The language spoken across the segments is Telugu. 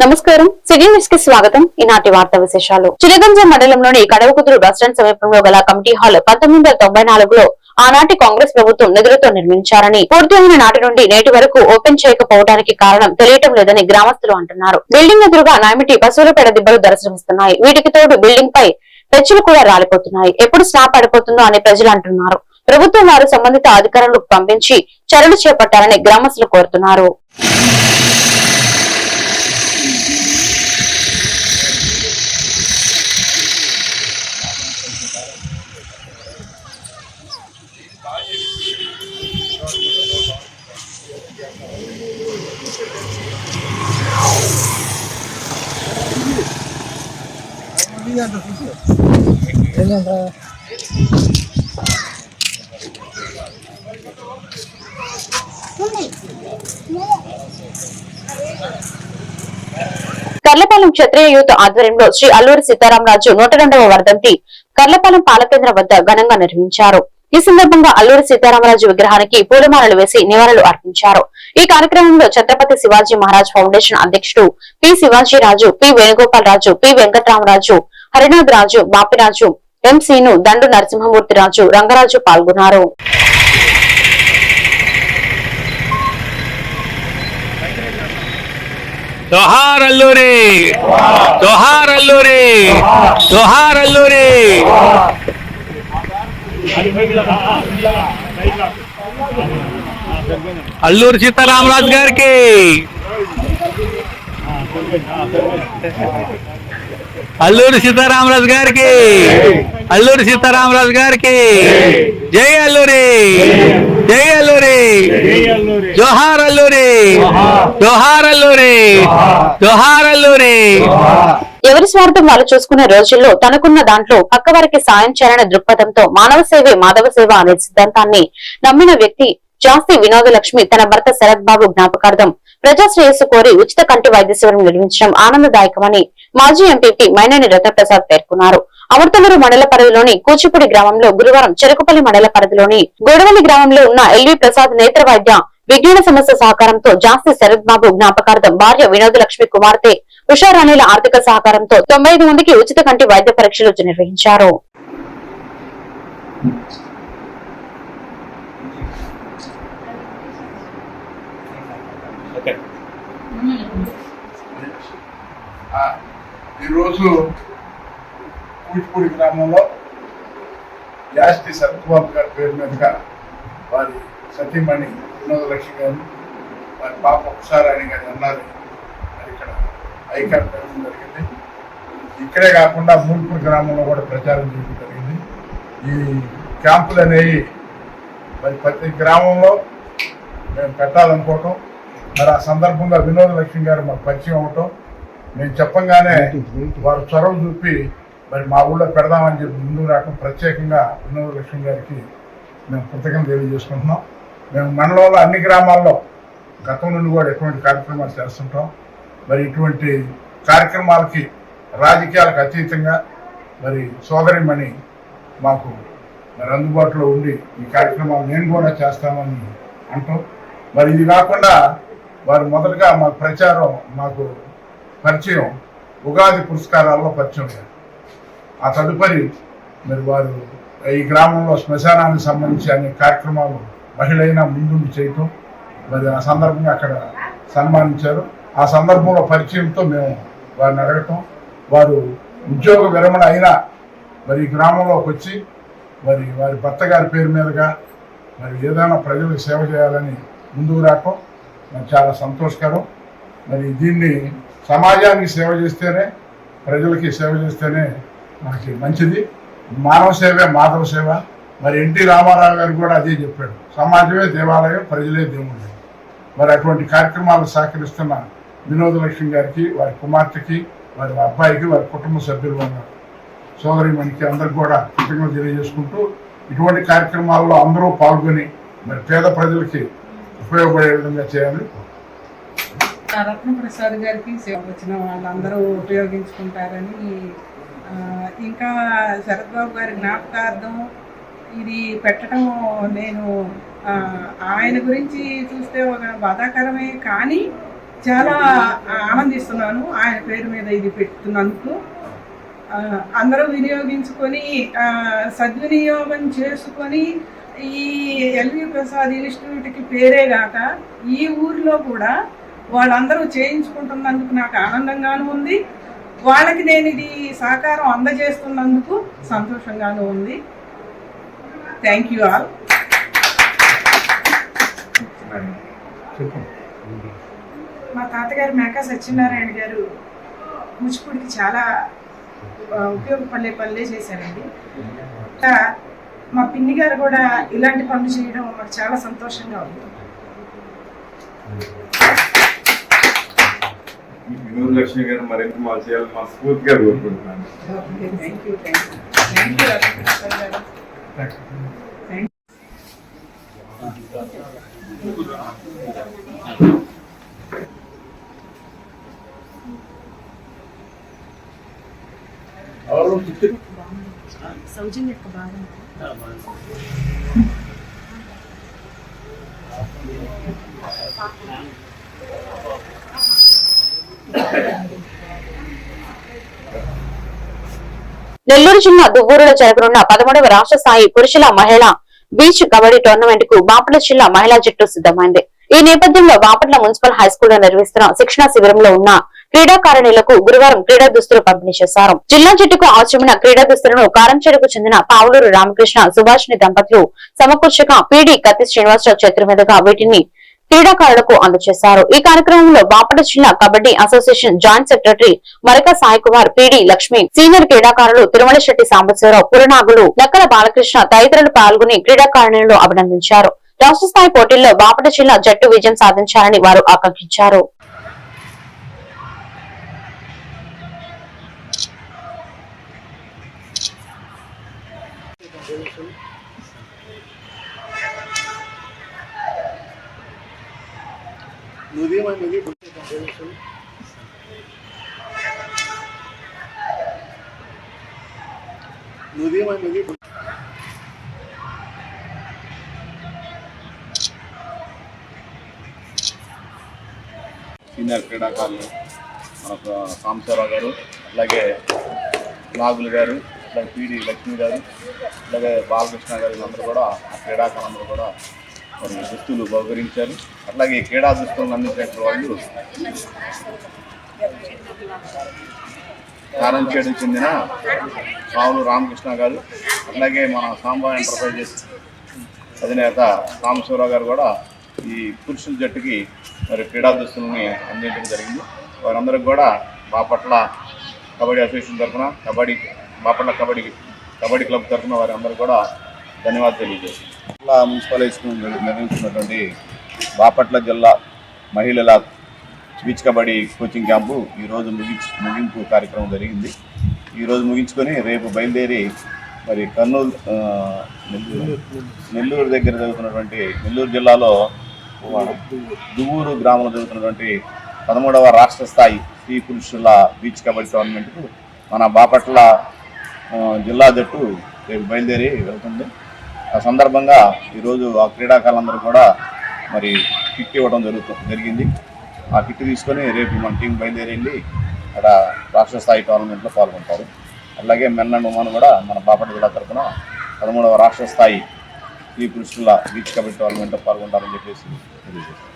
నమస్కారం. సిటీ న్యూస్ కి స్వాగతం. ఈనాటి వార్తా విశేషాలు. చినగంజ మండలంలోని కడవకుదురు బస్టాండ్ సమీపంలో గల కమిటీ హాల్ 1994లో ఆనాటి కాంగ్రెస్ ప్రభుత్వం నిధులతో నిర్మించారని, పూర్తయిన నాటి నుండి నేటి వరకు ఓపెన్ చేయకపోవడానికి కారణం తెలియటం లేదని గ్రామస్తులు అంటున్నారు. బిల్డింగ్ ఎదురుగా నామిటి పశువుల పేడ దిబ్బలు దర్శనమిస్తున్నాయి. వీటికి తోడు బిల్డింగ్ పై పెచ్చులు కూడా రాలిపోతున్నాయి. ఎప్పుడు స్లాబ్ పడిపోతుందో అని ప్రజలు అంటున్నారు. ప్రభుత్వం వారు సంబంధిత అధికారులకు పంపించి చర్యలు చేపట్టాలని గ్రామస్తులు కోరుతున్నారు. కర్లపాలెం క్షత్రియ యూత్ ఆధ్వర్యంలో శ్రీ అల్లూరి సీతారామరాజు 102వ వర్ధంతి కర్లపాలెం పాలకేంద్రం వద్ద ఘనంగా నిర్వహించారు. ఈ సందర్భంగా అల్లూరి సీతారామరాజు విగ్రహానికి పూలమాలలు వేసి నివాళులు అర్పించారు. ఈ కార్యక్రమంలో ఛత్రపతి శివాజీ మహారాజ్ ఫౌండేషన్ అధ్యక్షుడు పి శివాజీరాజు, పి వేణుగోపాల్ రాజు, పి వెంకటరామరాజు, హరినాథ్ రాజు, బాపిరాజు, ఎం సీను, దండు నరసింహమూర్తి రాజు, రంగరాజు పాల్గొన్నారు. జోహార్ అల్లూరి, జోహార్ అల్లూరి, జోహార్ అల్లూరి. అల్లూరి సీతారామరాజు గారికి, అల్లూరి సీతారామరాజు గారికి, అల్లూరి సీతారామరాజు గారికి. జై అల్లూరి, జై అల్లూరి, జోహార్ అల్లూరి, జోహార్ అల్లూరి, జోహార్ అల్లూరి. ఎవరి స్వార్థం వాళ్ళు చూసుకునే రోజుల్లో తనకున్న దాంట్లో పక్కవారికి సాయం చేయాలనే దృక్పథంతో మానవ సేవే మాధవ సేవ అనే సిద్ధాంతాన్ని నమ్మిన వ్యక్తి జాస్తి వినోదలక్ష్మి తన భర్త శరత్ బాబు జ్ఞాపకార్థం ప్రజా శ్రేయస్సు కోరి ఉచిత కంటి వైద్య సేవలను నిర్వహించడం ఆనందదాయకమని మాజీ ఎంపీపీ మైనేని రత్నప్రసాద్ పేర్కొన్నారు. అమృతలూరు మండల పరిధిలోని కూచిపూడి గ్రామంలో గురువారం చెరుకుపల్లి మండల పరిధిలోని గోడవల్లి గ్రామంలో ఉన్న ఎల్వి ప్రసాద్ నేత్ర వైద్య విజ్ఞాన సమస్య సహకారంతో జాస్తి శరత్ బాబు జ్ఞాపకార్థం భార్య వినోదలక్ష్మి కుమార్తె ఉషారాణిల ఆర్థిక సహకారంతో 95 మందికి ఉచిత కంటి వైద్య పరీక్షలు నిర్వహించారు. ఈరోజు కూచిపూడి గ్రామంలో జాస్తి శరత్ బాబు గారి పేరు మీదుగా వారి సతీమణి వినోదలక్ష్మి గారు, వారి పాప ఉషారాణి గారు అన్నారు ఇక్కడ ఐకాన్ పెట్టడం జరిగింది. ఇక్కడే కాకుండా మూల్పూర్ గ్రామంలో కూడా ప్రచారం చేయడం జరిగింది. ఈ క్యాంపులు అనేవి మరి ప్రతి గ్రామంలో మేము పెట్టాలనుకోవటం, మరి ఆ సందర్భంగా వినోదలక్ష్మి గారు మాకు పరిచయం అవటం, మేము చెప్పంగానే వారు చొరవ చూపి మరి మా ఊళ్ళో పెడదామని చెప్పి ముందుకు రావడం, ప్రత్యేకంగా వినోదలక్ష్మి గారికి మేము కృతజ్ఞతలు తెలియజేసుకుంటున్నాం. మేము మండలంలో అన్ని గ్రామాల్లో గతం నుండి కూడా ఎటువంటి కార్యక్రమాలు చేస్తుంటాం. మరి ఇటువంటి కార్యక్రమాలకి రాజకీయాలకు అతీతంగా మరి సోదరిమణి మాకు మరి అందుబాటులో ఉండి ఈ కార్యక్రమాలు నేను కూడా చేస్తామని అంటాం. మరి ఇది కాకుండా వారు మొదటగా మాకు ప్రచారం, మాకు పరిచయం ఉగాది పురస్కారాల్లో పరిచయం లేదు. ఆ తదుపరి మరి వారు ఈ గ్రామంలో శ్మశానానికి సంబంధించి అనే కార్యక్రమాలు మహిళైనా ముందుండి చేయటం, మరి ఆ సందర్భంగా అక్కడ సన్మానించారు. ఆ సందర్భంలో పరిచయంతో మేము వారిని అడగటం, వారు ఉద్యోగ విరమణ అయినా మరి గ్రామంలోకి వచ్చి మరి వారి భర్త గారి పేరు మీదుగా మరి ఏదైనా ప్రజలకు సేవ చేయాలని ముందుకు రావటం మరి చాలా సంతోషకరం. మరి దీన్ని సమాజానికి సేవ చేస్తేనే, ప్రజలకి సేవ చేస్తేనే మనకి మంచిది. మానవ సేవే మాధవ సేవ. మరి ఎన్టీ రామారావు గారు కూడా అదే చెప్పాడు, సమాజమే దేవాలయం, ప్రజలే దేవుడు. మరి అటువంటి కార్యక్రమాలు సహకరిస్తున్న వినోదలక్ష్మి గారికి, వారి కుమార్తెకి, వారి అబ్బాయికి, వారి కుటుంబ సభ్యులు ఉన్నారు సోదరిమణికి అందరికి కూడా కృతజ్ఞతలు తెలియజేసుకుంటూ, ఇటువంటి కార్యక్రమాల్లో అందరూ పాల్గొని మరి పేద ప్రజలకి ఉపయోగపడే విధంగా చేయాలి. రత్నప్రసాద్ గారికి వచ్చిన వాళ్ళందరూ ఉపయోగించుకుంటారని, ఇంకా శరత్ బాబు గారి జ్ఞాపకార్థం ఇది పెట్టడం నేను ఆయన గురించి చూస్తే ఒక బాధాకరమే, కానీ చాలా ఆనందిస్తున్నాను ఆయన పేరు మీద ఇది పెట్టుతున్నందుకు. అందరూ వినియోగించుకొని సద్వినియోగం చేసుకొని ఈ ఎల్వి ప్రసాద్ ఇన్స్టిట్యూట్కి పేరే గాక ఈ ఊరిలో కూడా వాళ్ళందరూ చేయించుకుంటున్నందుకు నాకు ఆనందంగానూ ఉంది. వాళ్ళకి నేను ఇది సహకారం అందజేస్తున్నందుకు సంతోషంగానూ ఉంది. Thank you all. మా తాతగారు మేకా సత్యనారాయణ గారు కూచిపూడికి చాలా ఉపయోగపడే పనులే చేశారండి. మా పిన్ని గారు కూడా ఇలాంటి పనులు చేయడం మాకు చాలా సంతోషంగా ఉంది. వినోద్ లక్ష్మి గారు మరింత మా చేయాలని మా స్ఫూర్తిగా కోరుకుంటున్నాను. సౌజన్య యొక్క బాధ నెల్లూరు జిల్లా దువ్వూరులో జరగనున్న 13వ రాష్ట్ర స్థాయి పురుషుల మహిళా బీచ్ కబడ్డీ టోర్నమెంట్ కు బాపట్ల జిల్లా మహిళా జట్టు సిద్ధమైంది. ఈ నేపథ్యంలో బాపట్ల మున్సిపల్ హైస్కూల్లో నిర్వహిస్తున్న శిక్షణా శిబిరంలో ఉన్న క్రీడాకారిణులకు గురువారం క్రీడా దుస్తులు పంపిణీ చేశారు. జిల్లా జట్టుకు అవసరమైన క్రీడా దుస్తులను కారంచేడుకు చెందిన పావులూరు రామకృష్ణ సుభాషిణి దంపతులు సమకూర్చగా పీడీ కత్తి శ్రీనివాసరావు చేతుల మీదుగా వీటిని క్రీడాకారులకు అందజేశారు. ఈ కార్యక్రమంలో బాపట్ల జిల్లా కబడ్డీ అసోసియేషన్ జాయింట్ సెక్రటరీ మరక సాయి కుమార్, పీడీ లక్ష్మి, సీనియర్ క్రీడాకారులు తిరుమల శెట్టి సాంబశివరావు, పురనాగులు, లక్కల బాలకృష్ణ తదితరులు పాల్గొని క్రీడాకారిణులను అభినందించారు. రాష్ట్ర స్థాయి పోటీల్లో బాపట్ల జిల్లా జట్టు విజయం సాధించాలని వారు ఆకాంక్షించారు. సీనియర్ క్రీడాకారులు మనకు సాంబశివరావు గారు, అలాగే నాగులు గారు, అలాగే పీడి లక్ష్మి గారు, అలాగే బాలకృష్ణ గారు, వీళ్ళందరూ కూడా ఆ క్రీడాకారులందరూ కూడా మరి దుస్తులు బహుకరించారు. అట్లాగే క్రీడా దుస్తులను అందించిన వాళ్ళు కారంచేడుకు చెందిన పావులు రామకృష్ణ గారు, అట్లాగే మన సాంబా ఎంటర్ప్రైజెస్ అధినేత సాంబశివరావు గారు కూడా ఈ పురుషుల జట్టుకి మరి క్రీడా దుస్తులని అందించడం జరిగింది. వారందరికీ కూడా బాపట్ల కబడ్డీ అసోసియేషన్ తరఫున బాపట్ల కబడ్డీ క్లబ్ తరఫున వారందరూ కూడా ధన్యవాదాలు తెలియజేస్తాం. మున్సిపల్ హై స్కూల్ నిర్వహించినటువంటి బాపట్ల జిల్లా మహిళల బీచ్ కబడ్డీ కోచింగ్ క్యాంపు ఈరోజు ముగింపు కార్యక్రమం జరిగింది. ఈరోజు ముగించుకొని రేపు బయలుదేరి మరి నెల్లూరు దగ్గర జరుగుతున్నటువంటి నెల్లూరు జిల్లాలో దువ్వూరు గ్రామంలో జరుగుతున్నటువంటి 13వ రాష్ట్ర స్థాయి స్త్రీ పురుషుల బీచ్ కబడ్డీ టోర్నమెంట్కు మన బాపట్ల జిల్లా జట్టు రేపు బయలుదేరి వెళ్తుంది. ఆ సందర్భంగా ఈరోజు ఆ క్రీడాకారులందరూ కూడా మరి కిట్ ఇవ్వడం జరిగింది. ఆ కిట్ తీసుకొని రేపు మన టీం బయలుదేరి వెళ్ళి అక్కడ రాష్ట్ర స్థాయి టోర్నమెంట్లో పాల్గొంటారు. అలాగే మెన్ అండ్ ఉమెన్ కూడా మన బాపట్ల జిల్లా తరఫున 13వ రాష్ట్ర స్థాయి స్త్రీ పురుషుల బీచ్ కబడ్డీ టోర్నమెంట్లో పాల్గొంటారని చెప్పేసి తెలియజేస్తారు.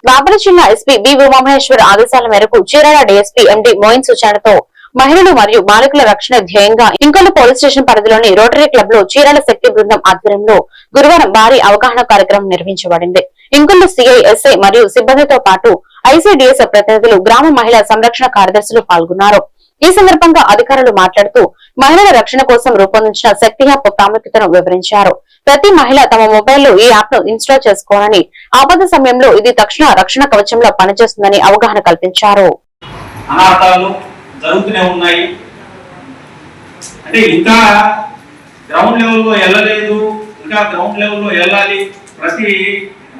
బాపట్ల జిల్లా ఎస్పీ బి ఉమామహేశ్వర్ ఆదేశాల మేరకు చీరాల డీఎస్పీ ఎండి మోయిన్ సూచనతో మహిళలు మరియు బాలికల రక్షణ ధ్యేయంగా ఇంకొల్లు పోలీస్ స్టేషన్ పరిధిలోని రోటరీ క్లబ్ లో చీరాల శక్తి బృందం ఆధ్వర్యంలో గురువారం భారీ అవగాహన కార్యక్రమం నిర్వహించబడింది. ఇంకొల్లు సిఐ, ఎస్ఐ మరియు సిబ్బందితో పాటు ఐసీడీఎస్ ప్రతినిధులు, గ్రామ మహిళా సంరక్షణ కార్యదర్శులు పాల్గొన్నారు. ఈ సందర్భంగా అధికారులు మాట్లాడుతూ మహిళల రక్షణ కోసం రూపొందించిన శక్తి యాప్ ప్రాముఖ్యతను వివరించారు. ప్రతి మహిళ తమ మొబైల్లో ఈ యాప్ ను ఇన్స్టాల్ చేసుకోవాలని, ఆపద సమయంలో ఇది తక్షణ రక్షణ కవచంలో పనిచేస్తుందని అవగాహన కల్పించారు. జరుగుతూనే ఉన్నాయి. అంటే ఇంకా గ్రౌండ్ లెవెల్లో వెళ్ళలేదు, ఇంకా గ్రౌండ్ లెవెల్లో వెళ్ళాలి, ప్రతి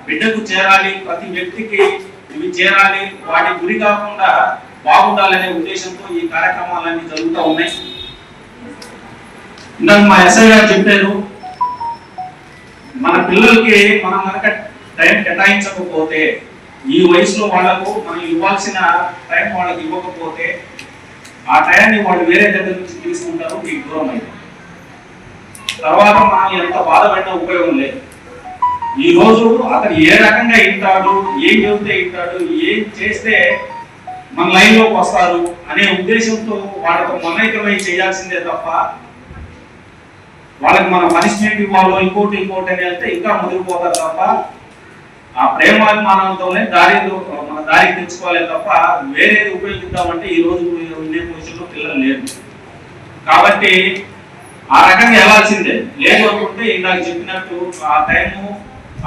బిడ్డకు చేరాలి, ప్రతి వ్యక్తికి ఇవి చేరాలి, వాటి గురి కాకుండా బాగుండాలనే ఉద్దేశంతో ఈ కార్యక్రమాలన్నీ జరుగుతూ ఉన్నాయి. ఇందాక మా ఎస్ఐ గారు చెప్పారు, మన పిల్లలకి మనం కనుక టైం కేటాయించకపోతే ఈ వయసులో వాళ్ళకు మనం ఇవ్వాల్సిన టైం వాళ్ళకి ఇవ్వకపోతే ఆ టైంని వాళ్ళు వేరే దగ్గర నుంచి తీసుకుంటారు, మీకు దూరం అయింది. తర్వాత మనం ఎంత బాధపడినా ఉపయోగం లేదు. ఈ రోజు అతను ఏ రకంగా వింటాడు, ఏం చెబితే వింటాడు, ఏం చేస్తే మన లైన్లోకి వస్తారు అనే ఉద్దేశంతో వాళ్ళతో మమైకమై చేయాల్సిందే తప్ప వాళ్ళకి మన పనిష్మెంట్ ఇవ్వాలో ఇంకోటి అని వెళ్తే ఇంకా ముదిరిపోతారు తప్ప ఆ ప్రేమాభిమానంతోనే మన దారికి తెచ్చుకోవాలి తప్ప వేరేది ఉపయోగిద్దామంటే ఈ రోజు ఉండే పొజిషన్లో పిల్లలు లేరు. కాబట్టి ఆ రకంగా వెళ్లాల్సిందే. లేదు అనుకుంటే ఇందాక చెప్పినట్టు ఆ టైము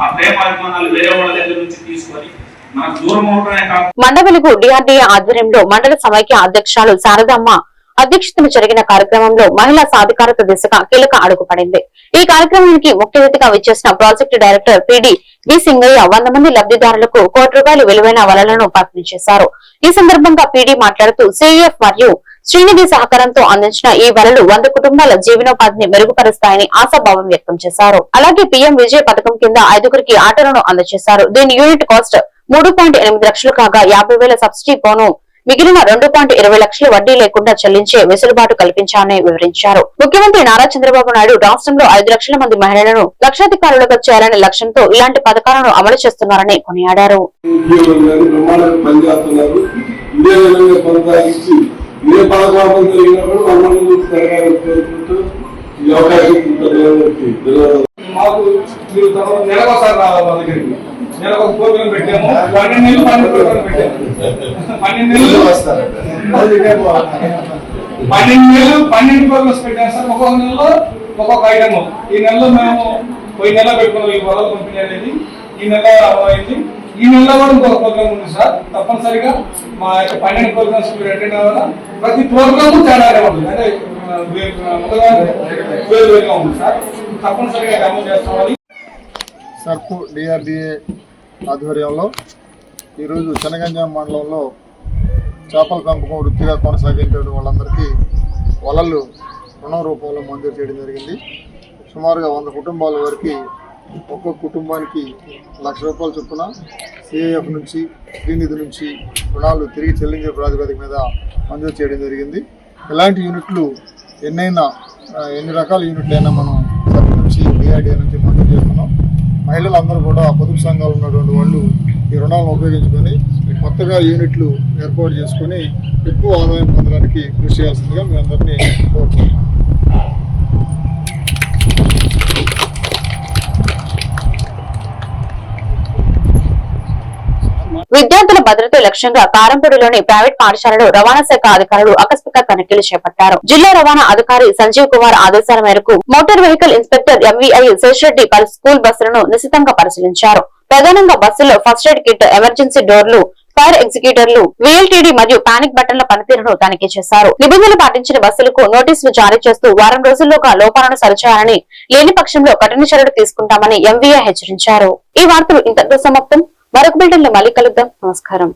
ఆ ప్రేమాభిమానాలు వేరే వాళ్ళ దగ్గర నుంచి తీసుకొని మనకు దూరం అవడమే కాకుండా మండవెలుగు డిఆర్డీఏ ఆధ్వర్యంలో మండల సమైక్య అధ్యక్షురాలు శారదమ్మ అధ్యక్షతన జరిగిన కార్యక్రమంలో మహిళా సాధికారత దిశగా కీలక అడుగు పడింది. ఈ కార్యక్రమానికి ముఖ్య అతిథిగా విచ్చేసిన ప్రాజెక్టు డైరెక్టర్ పిడి వి సింగయ్య 100 మంది లబ్ధిదారులకు ₹1 విలువైన వలలను పంపిణీ చేశారు. ఈ సందర్భంగా పిడి మాట్లాడుతూ సిఎఫ్ మరియు శ్రీనిధి సహకారంతో అందించిన ఈ వలలు 100 కుటుంబాల జీవనోపాధిని మెరుగుపరుస్తాయని ఆశాభావం వ్యక్తం చేశారు. అలాగే పీఎం విజయ్ పథకం కింద 5గురికి ఆటోలను అందజేశారు. దీని యూనిట్ కాస్ట్ 3.8 లక్షలు కాగా 50,000 సబ్సిడీ పోను మిగిలిన 2.20 లక్షలు వడ్డీ లేకుండా చెల్లించే వెసులుబాటు కల్పించాలని వివరించారు. ముఖ్యమంత్రి నారా చంద్రబాబు నాయుడు రాష్ట్రంలో 5 లక్షల మంది మహిళలను లక్షాధికారులుగా చేయాలనే లక్ష్యంతో ఇలాంటి పథకాలను అమలు చేస్తున్నారని కొనియాడారు. నెలకు ఒక ప్రోగ్రాం పెట్టాము, 12 నెలలు 12 ప్రోగ్రాం పెట్టాము. 12 నెలలు 12 ప్రోగ్రామ్స్ పెట్టాము సార్. ఒక్కొక్క నెలలో ఒక్కొక్క ఐటమ్. ఈ నెలలో మేము పోయిన నెల పెట్టుకున్నాం ఈ వరల పంపిణీ అనేది. ఈ నెల అయింది. ఈ నెలలో కూడా ఇంకొక ప్రోగ్రామ్ ఉంది సార్. తప్పనిసరిగా మా యొక్క 12 ప్రోగ్రామ్స్ మీరు అటెండ్ అవ్వాలా. ప్రతి ప్రోగ్రాము తేడాగా ఉంటుంది, అంటే వేరుగా ఉంది సార్. తప్పనిసరిగా అమలు చేస్తామని సర్పు డిఆర్డీఏ ఆధ్వర్యంలో ఈరోజు చెనగంజాం మండలంలో చేపల పెంపకం వృత్తిగా కొనసాగించే వాళ్ళందరికీ వలలు రుణం రూపంలో మంజూరు చేయడం జరిగింది. సుమారుగా 100 కుటుంబాల వరకు ఒక్కొక్క కుటుంబానికి ₹1,00,000 చొప్పున సిఐఎఫ్ నుంచి శ్రీనిధి నుంచి రుణాలు తిరిగి చెల్లించే ప్రాతిపదిక మీద మంజూరు చేయడం జరిగింది. ఇలాంటి యూనిట్లు ఎన్ని రకాల యూనిట్లు అయినా మనం సర్పు నుంచి డిఆర్డీఏ నుంచి మంజూరు చేస్తున్నాం. మహిళలందరూ కూడా పొదుపు సంఘాలు ఉన్నటువంటి వాళ్ళు ఈ రుణాలను ఉపయోగించుకొని కొత్తగా యూనిట్లు ఏర్పాటు చేసుకొని ఎక్కువ ఆదాయం పొందడానికి కృషి చేయాల్సిందిగా మీ అందరినీ కోరుతున్నాం. విద్యార్థుల భద్రత లక్ష్యంగా కారంపూడిలోని ప్రైవేట్ పాఠశాలలో రవాణా శాఖ అధికారులు ఆకస్మిక తనిఖీలు చేపట్టారు. జిల్లా రవాణా అధికారి సంజీవ్ కుమార్ ఆదేశాల మేరకు motor vehicle inspector MVI Sesha Reddy పలు స్కూల్ బస్సులను నిశితంగా పరిశీలించారు. ప్రధానంగా బస్సులో ఫస్ట్ ఎయిడ్ కిట్, ఎమర్జెన్సీ డోర్లు, ఫైర్ ఎగ్జిక్యూటర్లు, VLTD మరియు పానిక్ బటన్ల పనితీరును తనిఖీ చేశారు. నిబంధనలు పాటించిన బస్సులకు నోటీసులు జారీ చేస్తూ వారం రోజుల్లోగా లోపాలను సరిచేయాలని, లేని పక్షంలో కఠిన చర్యలు తీసుకుంటామని ఎంవీఐ హెచ్చరించారు. ఈ వార్తలు ఇంతటితో సమాప్తం. మరొక బిల్డన్లో మళ్ళీ కలుద్దాం. నమస్కారం.